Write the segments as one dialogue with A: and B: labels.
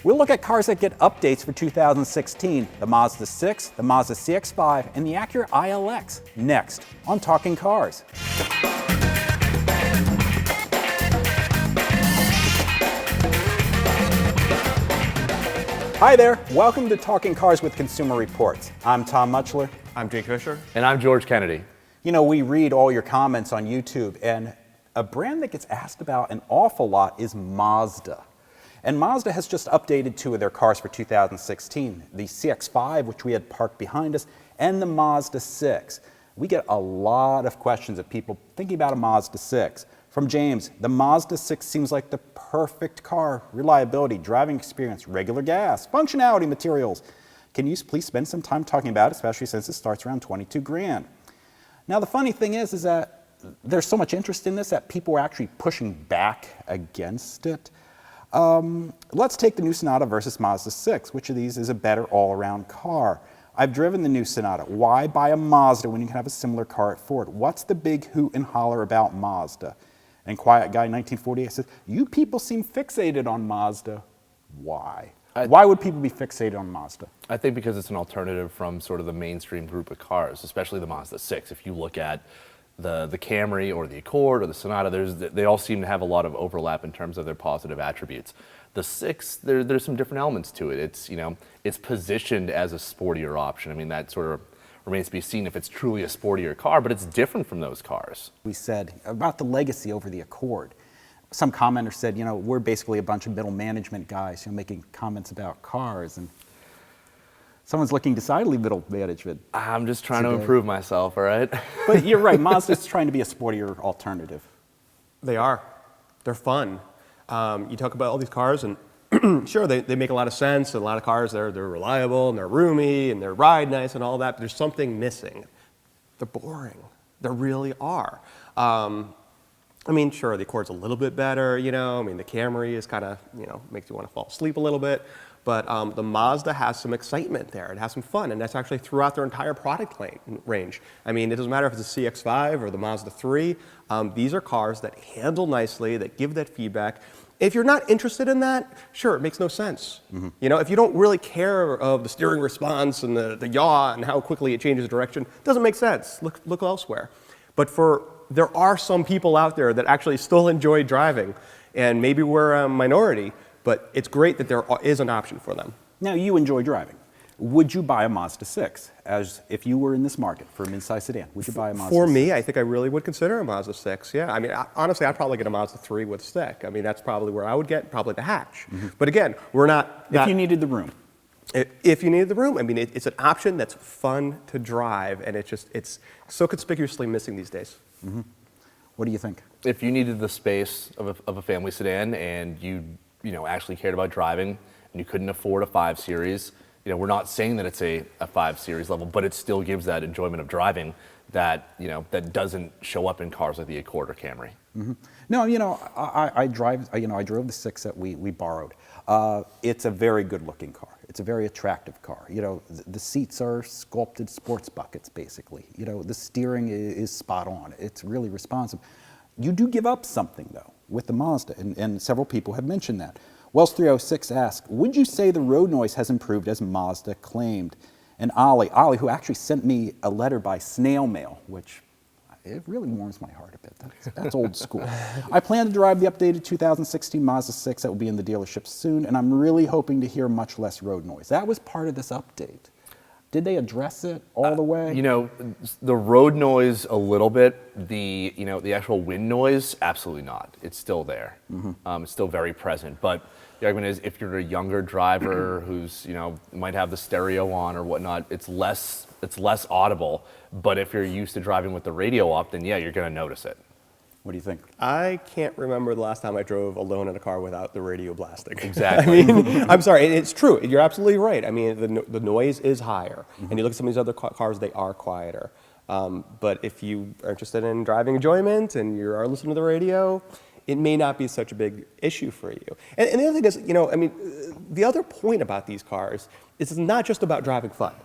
A: We'll look at cars that get updates for 2016, the Mazda 6, the Mazda CX-5, and the Acura ILX, next on Talking Cars. Hi there, welcome to Talking Cars with Consumer Reports. I'm Tom Muchler.
B: I'm Jake Fisher.
C: And I'm George Kennedy.
A: You know, we read all your comments on YouTube, and a brand that gets asked about an awful lot is Mazda. And Mazda has just updated two of their cars for 2016, the CX-5, which we had parked behind us, and the Mazda 6. We get a lot of questions of people thinking about a Mazda 6. From James, the Mazda 6 seems like the perfect car. Reliability, driving experience, regular gas, functionality, materials. Can you please spend some time talking about it, especially since it starts around 22 grand? Now, the funny thing is that there's so much interest in this that people are actually pushing back against it. Let's take the new Sonata versus Mazda 6. Which of these is a better all-around car? I've driven the new Sonata. Why buy a Mazda when you can have a similar car at Ford? What's the big hoot and holler about Mazda? And Quiet Guy 1948 says, you people seem fixated on Mazda. Why? Why would people be fixated on Mazda?
C: I think because it's an alternative from sort of the mainstream group of cars, especially the Mazda 6. If you look at the Camry or the Accord or the Sonata, they all seem to have a lot of overlap in terms of their positive attributes. The 6, there's some different elements to it. It's positioned as a sportier option. I mean, that sort of remains to be seen if it's truly a sportier car, but it's different from those cars.
A: We said about the legacy over the Accord. Some commenter said, you know, we're basically a bunch of middle management guys, making comments about cars, and someone's looking decidedly middle management.
C: I'm just trying to improve myself, all right?
A: But you're right, Mazda's trying to be a sportier alternative.
B: They are. They're fun. You talk about all these cars, and sure, they make a lot of sense. And a lot of cars, they're reliable, and they're roomy, and they're ride nice, and all that. But there's something missing. They're boring. They really are. I mean, sure, the Accord's a little bit better, I mean, the Camry is kind of, makes you want to fall asleep a little bit. But the Mazda has some excitement there. It has some fun, and that's actually throughout their entire product range. I mean, it doesn't matter if it's a CX-5 or the Mazda 3. These are cars that handle nicely, that give that feedback. If you're not interested in that, sure, it makes no sense. Mm-hmm. If you don't really care of the steering response and the yaw and how quickly it changes direction, it doesn't make sense. Look elsewhere. But there are some people out there that actually still enjoy driving, and maybe we're a minority, but it's great that there is an option for them.
A: Now, you enjoy driving. Would you buy a Mazda 6? As if you were in this market for a midsize sedan, would you buy a Mazda 6?
B: For me, I think I really would consider a Mazda 6, yeah. I mean, honestly, I'd probably get a Mazda 3 with a stick. I mean, that's probably where I would get, probably the hatch. Mm-hmm. But again, we're not...
A: If you needed the room.
B: If you needed the room, I mean, it's an option that's fun to drive, and it's so conspicuously missing these days.
A: Mm-hmm. What do you think?
C: If you needed the space of a family sedan and you actually cared about driving and you couldn't afford a 5 Series, we're not saying that it's a 5 Series level, but it still gives that enjoyment of driving that, that doesn't show up in cars like the Accord or Camry.
A: Mm-hmm. No, I drove the 6 that we borrowed. It's a very good looking car. It's a very attractive car. The seats are sculpted sports buckets, basically. The steering is spot on. It's really responsive. You do give up something, though, with the Mazda, and several people have mentioned that. Wells306 asked, would you say the road noise has improved as Mazda claimed? And Ollie, who actually sent me a letter by snail mail, which it really warms my heart a bit. That's old school. I plan to drive the updated 2016 Mazda 6 that will be in the dealership soon, and I'm really hoping to hear much less road noise. That was part of this update. Did they address it all the way?
C: The road noise a little bit. The actual wind noise, absolutely not. It's still there. Mm-hmm. It's still very present. But the argument is, if you're a younger driver who's might have the stereo on or whatnot, it's less audible. But if you're used to driving with the radio up, then yeah, you're going to notice it.
A: What do you think?
B: I can't remember the last time I drove alone in a car without the radio blasting.
C: Exactly.
B: I mean, I'm sorry, it's true. You're absolutely right. I mean, the noise is higher. Mm-hmm. And you look at some of these other cars, they are quieter. But if you are interested in driving enjoyment and you are listening to the radio, it may not be such a big issue for you. And the other thing is, the other point about these cars is it's not just about driving fun.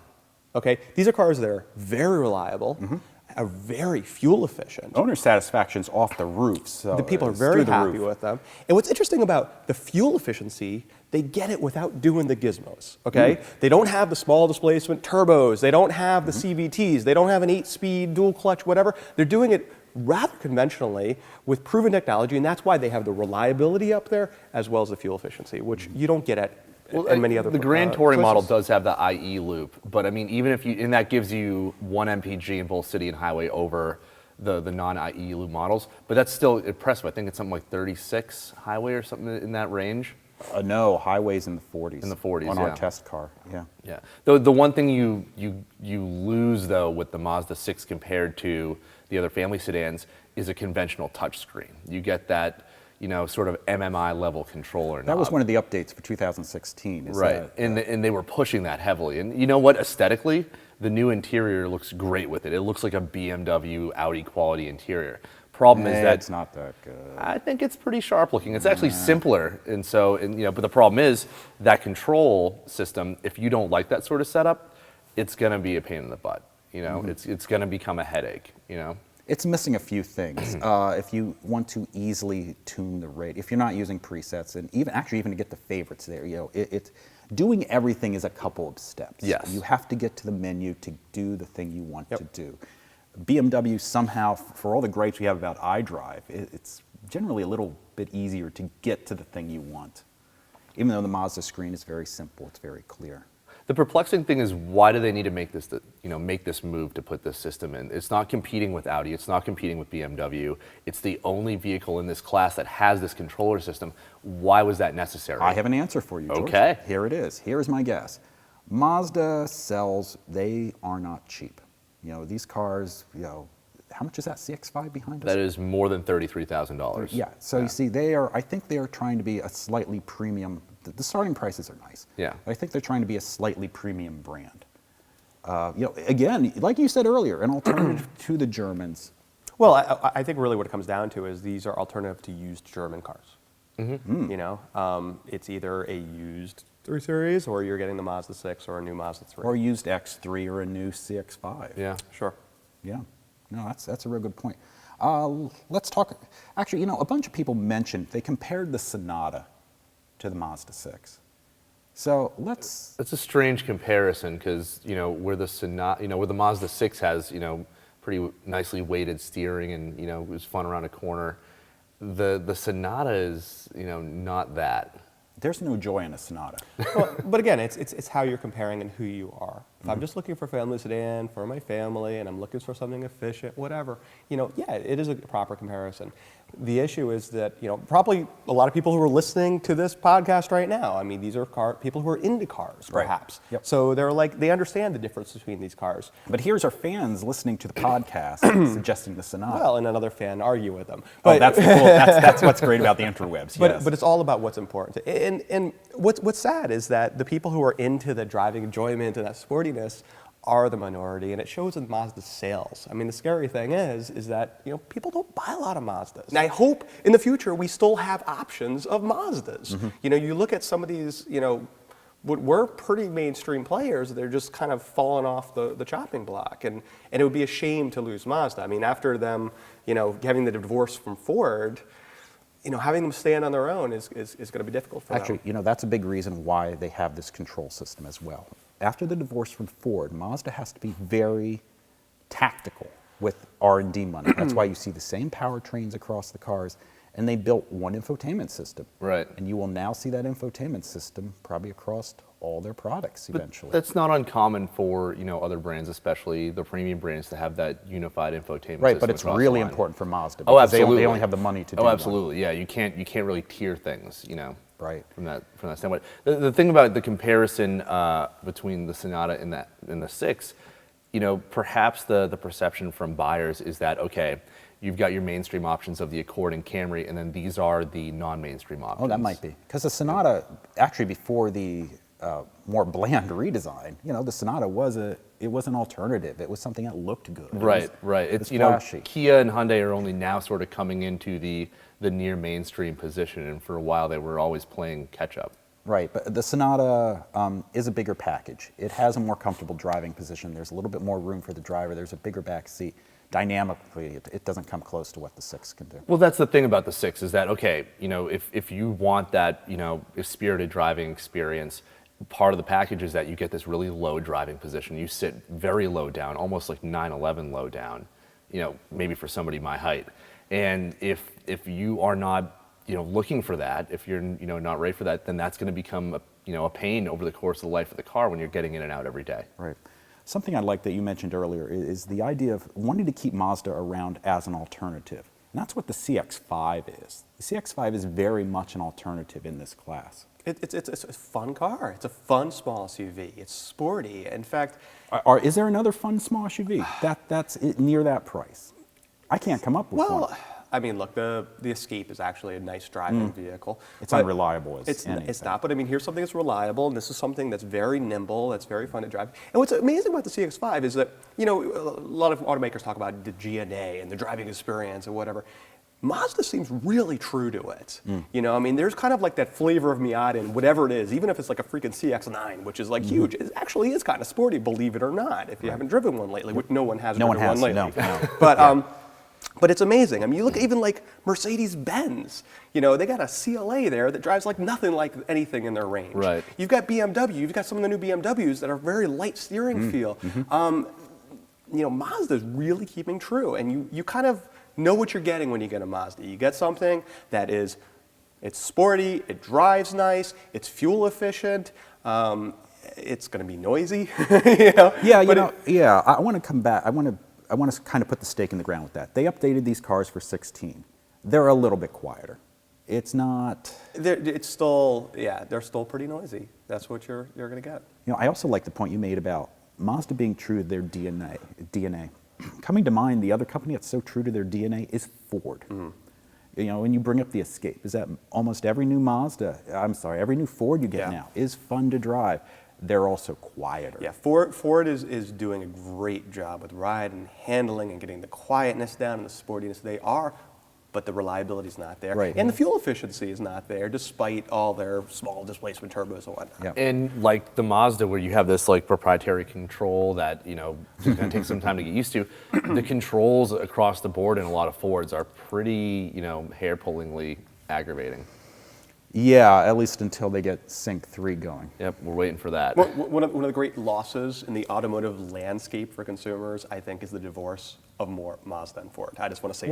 B: Okay? These are cars that are very reliable. Mm-hmm. Are very fuel efficient.
A: Owner satisfaction's off the roof, so
B: the people are very happy with them. And what's interesting about the fuel efficiency, they get it without doing the gizmos, okay? They don't have the small displacement turbos. They don't have the CVTs. They don't have an 8-speed dual clutch, whatever. They're doing it rather conventionally with proven technology, and that's why they have the reliability up there as well as the fuel efficiency, which you don't get at in many other
C: The Grand Touring model
B: choices.
C: does have the IE loop, but I mean, even if you, and that gives you 1 mpg in both city and highway over the non-IE loop models, but that's still impressive. I think it's something like 36 highway or something in that range.
A: No, highways in the 40s.
C: In the 40s,
A: on
C: yeah.
A: our test car. Yeah.
C: Yeah. The one thing you lose though with the Mazda 6 compared to the other family sedans is a conventional touchscreen. You get that, sort of MMI level controller.
A: That was
C: knob.
A: one of the updates for 2016.
C: Right, and they were pushing that heavily. And you know what? Aesthetically, the new interior looks great with it. It looks like a BMW Audi quality interior. Problem is that
A: it's not that good.
C: I think it's pretty sharp looking. It's actually simpler, and so, but the problem is that control system. If you don't like that sort of setup, it's gonna be a pain in the butt. It's gonna become a headache.
A: It's missing a few things. If you want to easily tune the rate, if you're not using presets, and even to get the favorites there, it's doing everything is a couple of steps.
C: Yes.
A: You have to get to the menu to do the thing you want to do. BMW somehow, for all the gripes we have about iDrive, it's generally a little bit easier to get to the thing you want. Even though the Mazda screen is very simple, it's very clear.
C: The perplexing thing is, why do they need to make this move to put this system in? It's not competing with Audi. It's not competing with BMW. It's the only vehicle in this class that has this controller system. Why was that necessary?
A: I have an answer for you, George.
C: Okay.
A: Here it is. Here's my guess. Mazda cells, they are not cheap. These cars, how much is that CX-5 behind us?
C: That is more than $33,000.
A: Yeah, so you see, I think they are trying to be a slightly premium, the starting prices are nice.
C: Yeah.
A: But I think they're trying to be a slightly premium brand. Again, like you said earlier, an alternative to the Germans.
B: Well, I think really what it comes down to is these are alternative to used German cars. It's either a used 3 Series or you're getting the Mazda 6 or a new Mazda 3.
A: Or used X3 or a new CX-5.
C: Yeah.
B: Sure.
A: Yeah, no, that's a real good point. Let's talk, actually, a bunch of people mentioned, they compared the Sonata to the Mazda 6. So let's...
C: It's a strange comparison because, where the Mazda 6 has, pretty nicely weighted steering and, it was fun around a corner, the Sonata is, not that.
A: There's no joy in a Sonata.
B: Well, but again, it's how you're comparing and who you are. If I'm just looking for a family sedan for my family and I'm looking for something efficient, whatever, yeah, it is a proper comparison. The issue is that, probably a lot of people who are listening to this podcast right now, I mean, these are people who are into cars,
A: Right.
B: perhaps.
A: Yep.
B: So they understand the difference between these cars.
A: But here's our fans listening to the podcast suggesting the Sonata.
B: Well, and another fan argue with them.
A: That's cool. That's what's great about the interwebs.
B: But
A: Yes.
B: it's all about what's important. And what's sad is that the people who are into the driving enjoyment and that sportiness are the minority, and it shows in Mazda sales. I mean, the scary thing is that people don't buy a lot of Mazdas. And I hope in the future we still have options of Mazdas. You look at some of these, what were pretty mainstream players, they're just kind of falling off the chopping block, and it would be a shame to lose Mazda. I mean, after them, having the divorce from Ford, having them stand on their own is going to be difficult for them.
A: Actually, that's a big reason why they have this control system as well. After the divorce from Ford, Mazda has to be very tactical with R&D money. That's why you see the same powertrains across the cars, and they built one infotainment system.
C: Right.
A: And you will now see that infotainment system probably across all their products eventually.
C: That's not uncommon for other brands, especially the premium brands, to have that unified infotainment
A: Right,
C: system
A: but it's
C: across
A: really
C: the line.
A: important for Mazda.
C: Oh,
A: because
C: absolutely.
A: They only have the money to do
C: Oh,
A: one.
C: absolutely. Yeah, you can't really tier things.
A: Right.
C: From that standpoint. The thing about the comparison between the Sonata and the 6, perhaps the perception from buyers is that, okay, you've got your mainstream options of the Accord and Camry, and then these are the non-mainstream options.
A: Oh, that might be. Because the Sonata, actually before the more bland redesign, the Sonata was an alternative. It was something that looked good.
C: Right.
A: It's flashy.
C: Kia and Hyundai are only now sort of coming into the near mainstream position, and for a while they were always playing catch up.
A: Right, but the Sonata is a bigger package. It has a more comfortable driving position. There's a little bit more room for the driver. There's a bigger back seat. dynamically, it doesn't come close to what the 6 can do.
C: Well, that's the thing about the 6 is that, okay, if you want that, spirited driving experience, part of the package is that you get this really low driving position. You sit very low down, almost like 9/11 low down, maybe for somebody my height. And if you are not, looking for that, if you're, not ready for that, then that's going to become a pain over the course of the life of the car when you're getting in and out every day.
A: Right. Something I like that you mentioned earlier is the idea of wanting to keep Mazda around as an alternative. And that's what the CX-5 is. The CX-5 is very much an alternative in this class.
B: It's a fun car. It's a fun small SUV. It's sporty. In fact,
A: Is there another fun small SUV that's near that price? I can't come up with one.
B: well, I mean, look, the Escape is actually a nice driving vehicle.
A: It's
B: but
A: unreliable as anything.
B: It's not, but I mean, here's something that's reliable, and this is something that's very nimble, that's very fun to drive. And what's amazing about the CX-5 is that, a lot of automakers talk about the GNA and the driving experience and whatever. Mazda seems really true to it. I mean, there's kind of like that flavor of Miata in whatever it is, even if it's like a freaking CX-9, which is like huge. It actually is kind of sporty, believe it or not, if you haven't driven one lately, which no one has driven one lately.
A: No.
B: But it's amazing. I mean, you look at even like Mercedes-Benz. They got a CLA there that drives like nothing like anything in their range.
C: Right.
B: You've got BMW. You've got some of the new BMWs that are very light steering feel. Mazda's really keeping true, and you kind of know what you're getting when you get a Mazda. You get something that it's sporty, it drives nice, it's fuel efficient. It's going to be noisy.
A: I want to come back. I want to kind of put the stake in the ground with that. They updated these cars for 16. They're a little bit quieter. It's not.
B: They're still pretty noisy. That's what you're going to get.
A: I also like the point you made about Mazda being true to their DNA. Coming to mind, the other company that's so true to their DNA is Ford. When you bring up the Escape, is that almost every new every new Ford you get now is fun to drive. They're also quieter.
B: Yeah, Ford is doing a great job with ride and handling and getting the quietness down and the sportiness. They are, but the reliability is not there.
A: Right.
B: And the fuel efficiency is not there, despite all their small displacement turbos and whatnot.
A: Yeah.
C: And like the Mazda, where you have this like proprietary control that is going to take some time to get used to, the controls across the board in a lot of Fords are pretty hair-pullingly aggravating.
A: Yeah, at least until they get Sync 3 going.
C: Yep, we're waiting for that.
B: One of the great losses in the automotive landscape for consumers, I think, is the divorce of more Mazda and Ford. I just want to say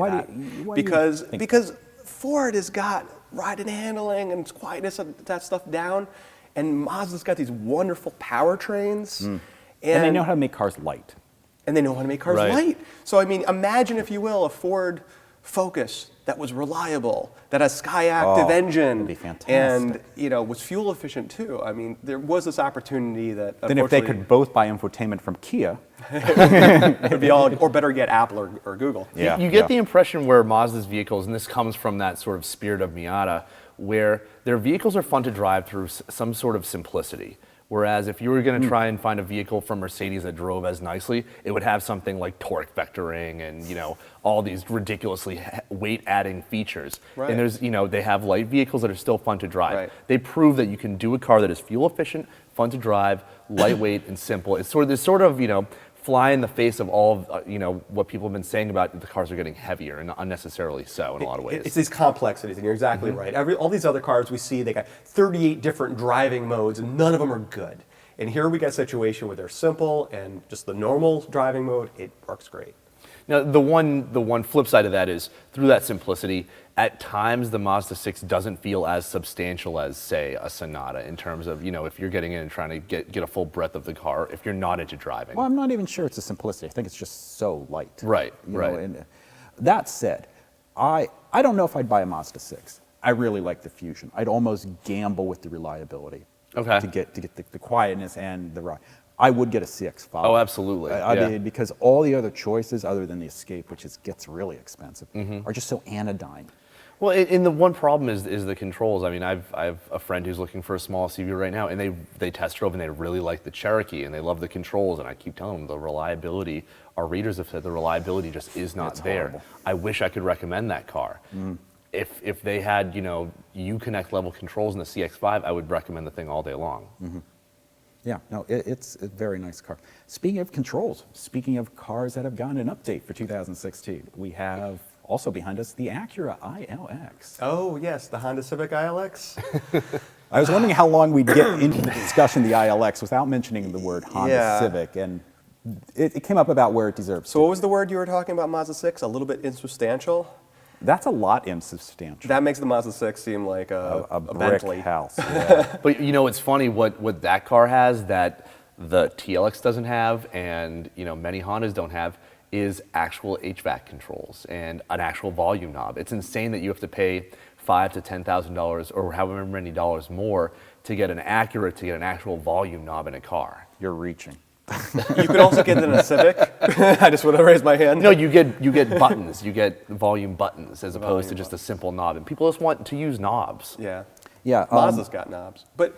B: because Ford has got ride and handling and quietness and that stuff down, and Mazda's got these wonderful powertrains,
A: and they know how to make cars light.
B: light. So I mean, imagine, if you will, a Ford Focus that was reliable, that has Skyactiv engine,
A: that'd be fantastic.
B: And was fuel efficient too. I mean, there was this opportunity that
A: Then if they could both buy infotainment from Kia,
B: it would be all, or better yet, Apple or Google.
C: You get the impression where Mazda's vehicles, and this comes from that sort of spirit of Miata, where their vehicles are fun to drive through some sort of simplicity. Whereas if you were going to try and find a vehicle from Mercedes that drove as nicely, it would have something like torque vectoring and all these ridiculously weight-adding features.
B: Right.
C: And there's they have light vehicles that are still fun to drive.
B: Right.
C: They prove that you can do a car that is fuel efficient, fun to drive, lightweight, and simple. It's sort of fly in the face of all of what people have been saying about the cars are getting heavier, and unnecessarily so in a lot of ways.
B: It's these complexities, and you're exactly right. All these other cars we see, they got 38 different driving modes, and none of them are good. And here we got a situation where they're simple, and just the normal driving mode, it works great.
C: Now, the one flip side of that is, through that simplicity, at times the Mazda 6 doesn't feel as substantial as, say, a Sonata in terms of, if you're getting in and trying to get a full breadth of the car, if you're not into driving.
A: well, I'm not even sure it's a simplicity. I think it's just so light.
C: Right, right.
A: And that said, I don't know if I'd buy a Mazda 6. I really like the Fusion. I'd almost gamble with the reliability.
C: Okay.
A: To get the quietness and the ride. I would get a CX-5.
C: Oh, absolutely.
A: I mean, because all the other choices, other than the Escape, which gets really expensive, are just so anodyne.
C: Well, and the one problem is the controls. I mean, I've a friend who's looking for a small SUV right now, and they test drove and they really like the Cherokee and they love the controls. And I keep telling them the reliability. Our readers have said the reliability just is not there.
A: Horrible.
C: I wish I could recommend that car. If they had Uconnect level controls in the CX-5, I would recommend the thing all day long.
A: Yeah, no, it's a very nice car. Speaking of controls, speaking of cars that have gotten an update for 2016, we have also behind us the Acura ILX.
B: Oh, yes, the Honda Civic ILX.
A: I was wondering how long we'd get into the discussion of the ILX without mentioning the word Honda Civic, and it came up about where it deserves
B: So what was the word you were talking about, Mazda 6? A little bit insubstantial?
A: That's a lot insubstantial.
B: That makes the Mazda 6 seem like a
A: brick
B: Bentley.
A: house. Yeah.
C: But you know, it's funny what that car has that the TLX doesn't have, and you know many Hondas don't have, is actual HVAC controls and an actual volume knob. It's insane that you have to pay $5,000 to $10,000 or however many dollars more to get an Acura to get an actual volume knob in a car.
A: You're reaching.
B: You could also get it in a Civic. I just want to raise my hand.
C: No, you get buttons. You get volume buttons as opposed to just a simple knob. And people just want to use knobs.
B: Yeah.
A: Yeah.
B: Mazda's got knobs. But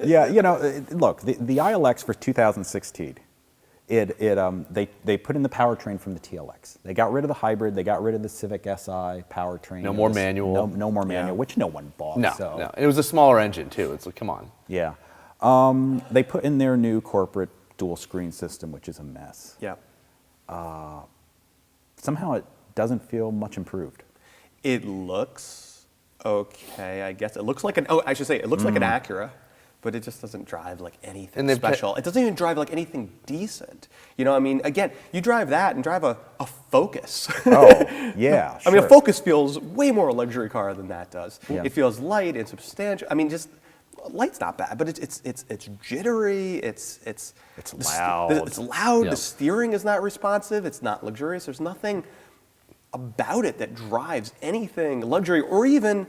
A: Yeah, you know, look, the ILX for 2016, they put in the powertrain from the TLX. They got rid of the hybrid. They got rid of the Civic Si powertrain.
C: No more manual.
A: No more manual,
B: Yeah.
A: which no one bought.
C: No,
A: so.
C: no. It was a smaller engine too. It's like, come on.
A: Yeah. They put in their new corporate dual screen system, which is a mess.
B: yeah,
A: Somehow it doesn't feel much improved.
B: it looks okay, I guess. It looks like an, I should say, it looks like an Acura, but it just doesn't drive like anything
C: And they've
B: special. It doesn't even drive like anything decent. You know, I mean, again, you drive that and drive a Focus.
A: Oh, yeah.
B: I mean, a
A: sure.
B: Focus feels way more a luxury car than that does.
A: Yeah.
B: It feels light and substantial. I mean, just light's not bad, but it's jittery. It's
A: loud.
B: It's loud.
C: Yep.
B: The steering is not responsive. It's not luxurious. There's nothing about it that drives anything luxury or even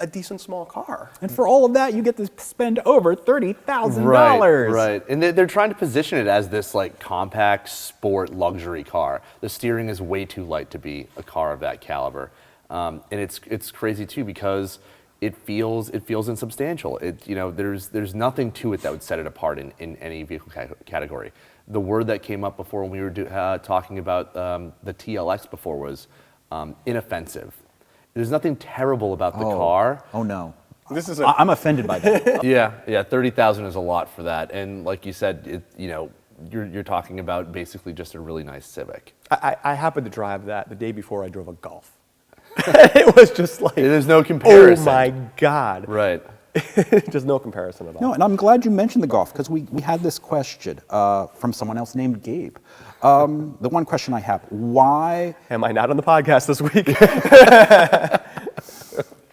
B: a decent small car.
A: And for all of that, you get to spend over $30,000.
C: Right. And they're trying to position it as this like compact sport luxury car. The steering is way too light to be a car of that caliber, and it's crazy too because it feels insubstantial. There's nothing to it that would set it apart in any vehicle category. The word that came up before when we were talking about the TLX before was inoffensive. There's nothing terrible about the car.
A: Oh, no.
B: This is
A: I'm offended by that.
C: Yeah, 30,000 is a lot for that. And like you said, you're talking about basically just a really nice Civic.
B: I happened to drive that the day before I drove a Golf. It was just like,
C: There's no comparison.
B: oh my God.
C: Right.
B: Just no comparison at all.
A: No, and I'm glad you mentioned the Golf because we had this question from someone else named Gabe. The one question I have, why?
B: Am I not on the podcast this week?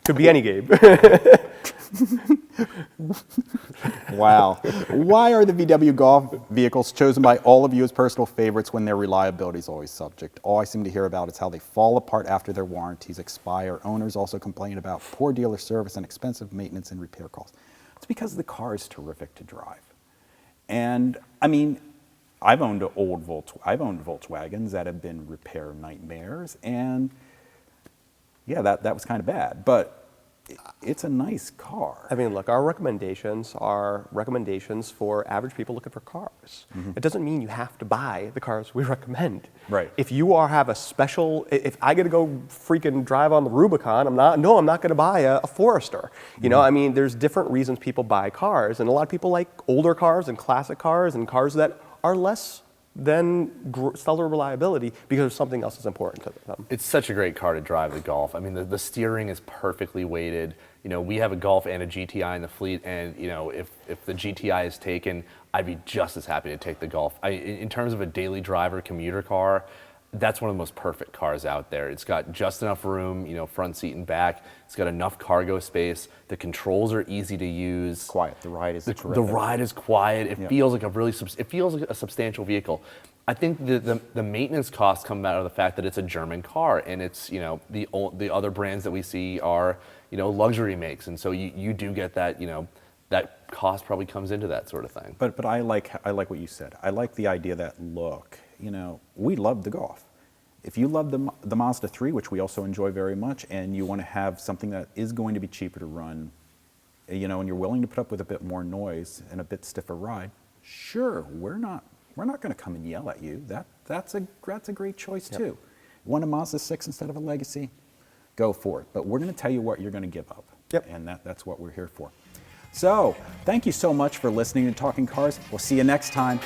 B: Could be any Gabe.
A: Wow. Why are the VW Golf vehicles chosen by all of you as personal favorites when their reliability is always subject? All I seem to hear about is how they fall apart after their warranties expire. Owners also complain about poor dealer service and expensive maintenance and repair costs. It's because the car is terrific to drive. And, I mean, I've owned Volkswagens that have been repair nightmares, and yeah, that was kind of bad. But it's a nice car.
B: I mean, look, our recommendations are recommendations for average people looking for cars. It doesn't mean you have to buy the cars we recommend.
A: Right.
B: If you have a special, if I got to go freaking drive on the Rubicon, I'm not going to buy a Forester. You know, I mean, there's different reasons people buy cars, and a lot of people like older cars and classic cars and cars that are less than stellar reliability because something else is important to them.
C: It's such a great car to drive, the Golf. I mean, the steering is perfectly weighted. You know, we have a Golf and a GTI in the fleet, and you know, if the GTI is taken, I'd be just as happy to take the Golf. In terms of a daily driver commuter car, that's one of the most perfect cars out there. It's got just enough room, you know, front seat and back. It's got enough cargo space. The controls are easy to use.
A: Quiet. The ride is terrific.
C: The ride is quiet. It
A: Yeah.
C: feels like it feels like a substantial vehicle. I think the maintenance costs come out of the fact that it's a German car, and it's, you know, the other brands that we see are, you know, luxury makes, and so you do get that, you know, that cost probably comes into that sort of thing.
A: But I like what you said. I like the idea that, look, you know, we love the Golf. If you love the Mazda 3, which we also enjoy very much, and you want to have something that is going to be cheaper to run, you know, and you're willing to put up with a bit more noise and a bit stiffer ride, sure, we're not going to come and yell at you. That's a great choice too. You want a Mazda 6 instead of a Legacy? Go for it. But we're going to tell you what you're going to give up.
B: Yep.
A: And that's what we're here for. So, thank you so much for listening to Talking Cars. We'll see you next time.